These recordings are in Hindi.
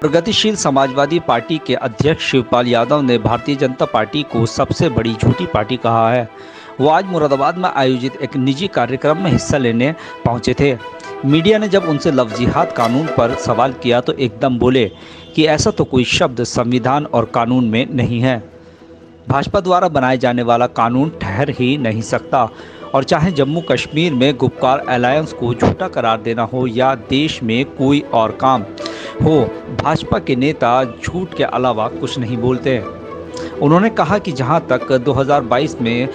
प्रगतिशील समाजवादी पार्टी के अध्यक्ष शिवपाल यादव ने भारतीय जनता पार्टी को सबसे बड़ी झूठी पार्टी कहा है। वो आज मुरादाबाद में आयोजित एक निजी कार्यक्रम में हिस्सा लेने पहुंचे थे। मीडिया ने जब उनसे लव जिहाद कानून पर सवाल किया तो एकदम बोले कि ऐसा तो कोई शब्द संविधान और कानून में नहीं है। भाजपा द्वारा बनाए जाने वाला कानून ठहर ही नहीं सकता, और चाहे जम्मू कश्मीर में गुपकार अलायंस को झूठा करार देना हो या देश में कोई और काम हो, भाजपा के नेता झूठ के अलावा कुछ नहीं बोलते। उन्होंने कहा कि जहां तक 2022 में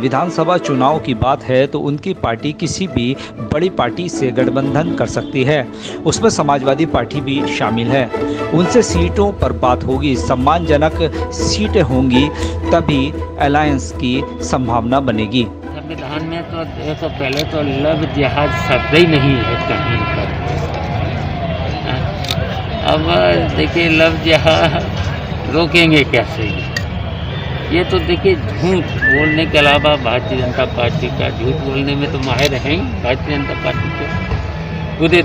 विधानसभा चुनाव की बात है तो उनकी पार्टी किसी भी बड़ी पार्टी से गठबंधन कर सकती है, उसमें समाजवादी पार्टी भी शामिल है। उनसे सीटों पर बात होगी, सम्मानजनक सीटें होंगी, तभी अलायंस की संभावना बनेगी। संविधान में तो देखो, पहले तो लव जिहाद शब्द ही नहीं है कहीं पर। अब देखिए, लव जिहाद रोकेंगे कैसे? ये तो देखिए, झूठ बोलने के अलावा भारतीय जनता पार्टी का झूठ बोलने में तो माहिर हैं भारतीय जनता पार्टी के। पूरे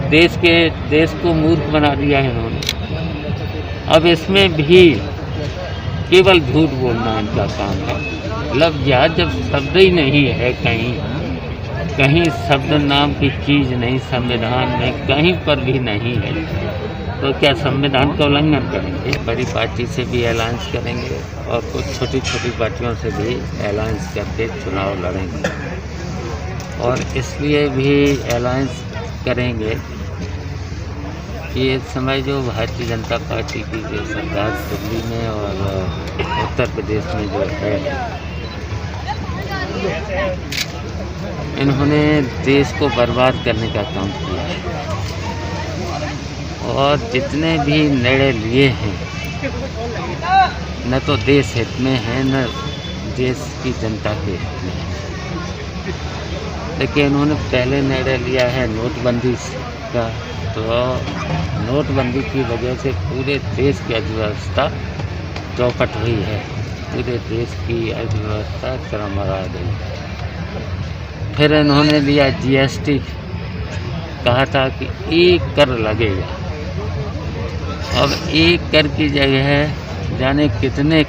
देश को मूर्ख बना दिया है इन्होंने। अब इसमें भी केवल झूठ बोलना इनका काम है। लव जिहाद जब शब्द ही नहीं है, कहीं शब्द नाम की चीज़ नहीं संविधान में, कहीं पर भी नहीं है, तो क्या संविधान का उल्लंघन करेंगे? बड़ी पार्टी से भी अलायंस करेंगे और कुछ छोटी छोटी पार्टियों से भी अलायंस करके चुनाव लड़ेंगे। और इसलिए भी अलायंस करेंगे कि इस समय जो भारतीय जनता पार्टी की जो सरकार दिल्ली में और उत्तर प्रदेश में जो है, इन्होंने देश को बर्बाद करने का काम किया है। और जितने भी निर्णय लिए हैं, न तो देश हित में है न देश की जनता के हित में है। देखिए, इन्होंने पहले निर्णय लिया है नोटबंदी का, तो नोटबंदी की वजह से पूरे देश की अर्थव्यवस्था चौपट हुई है, पूरे देश की अर्थव्यवस्था चरमरा गई है। फिर इन्होंने लिया जीएसटी, कहा था कि एक कर लगेगा। अब एक कर की जगह जाने कितने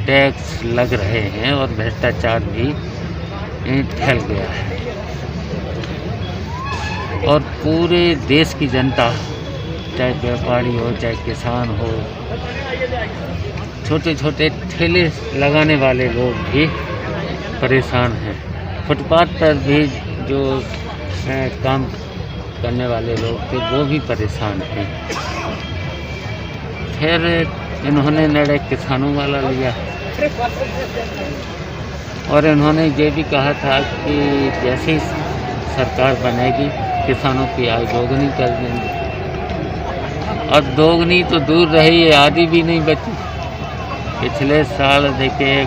टैक्स लग रहे हैं और भ्रष्टाचार भी फैल गया है। और पूरे देश की जनता, चाहे व्यापारी हो चाहे किसान हो, छोटे छोटे ठेले लगाने वाले लोग भी परेशान हैं। फुटपाथ पर भी जो काम करने वाले लोग थे वो भी परेशान हैं। फिर इन्होंने निर्णय किसानों वाला लिया और इन्होंने ये भी कहा था कि जैसे ही सरकार बनेगी किसानों की आय दोगुनी कर देंगे। और दोगुनी तो दूर रही है, आधी भी नहीं बची। पिछले साल देखिए,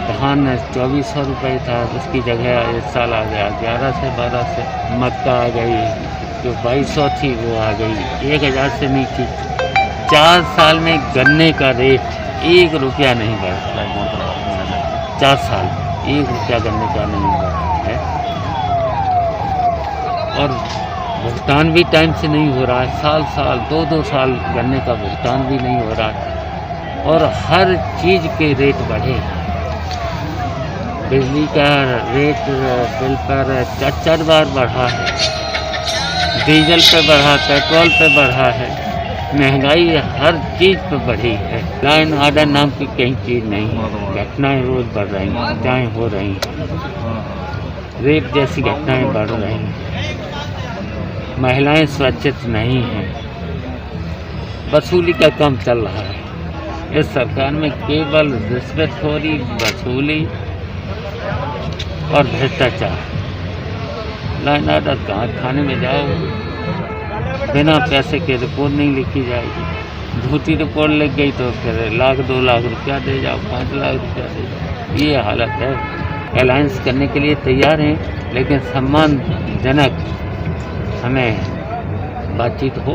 धान 2400 रुपये था, उसकी जगह इस साल आ गया 11 से 12 से। मक्का आ गई, जो 2200 थी वो आ गई 1000 से नीचे। 4 साल में गन्ने का रेट 1 रुपया नहीं बढ़ा है। 4 साल 1 रुपया गन्ने का नहीं बढ़ा है। और भुगतान भी टाइम से नहीं हो रहा है। साल 2-2 साल गन्ने का भुगतान भी नहीं हो रहा है। और हर चीज़ के रेट बढ़े। बिजली का रेट बिल पर 4 बार बढ़ा है, डीजल पे बढ़ा, पेट्रोल पे बढ़ा है, महंगाई हर चीज़ पे बढ़ी है। लाइन आर्डर नाम की कहीं चीज़ नहीं है। घटनाएं रोज़ बढ़ रही हैं, हत्याएँ हो रही हैं, रेप जैसी घटनाएं बढ़ रही हैं, महिलाएं सुरक्षित नहीं हैं, वसूली का काम चल रहा है। इस सरकार में केवल रिश्वतखोरी, वसूली और भ्रष्टाचार। लाइन आर्डर कहाँ? थाने में जाओ, बिना पैसे के रिपोर्ट नहीं लिखी जाएगी। झूठी रिपोर्ट लिख गई तो फिर 1-2 लाख रुपया दे जाओ, 5 लाख रुपया दे जाओ। ये हालत है। अलायंस करने के लिए तैयार हैं, लेकिन सम्मानजनक हमें बातचीत हो।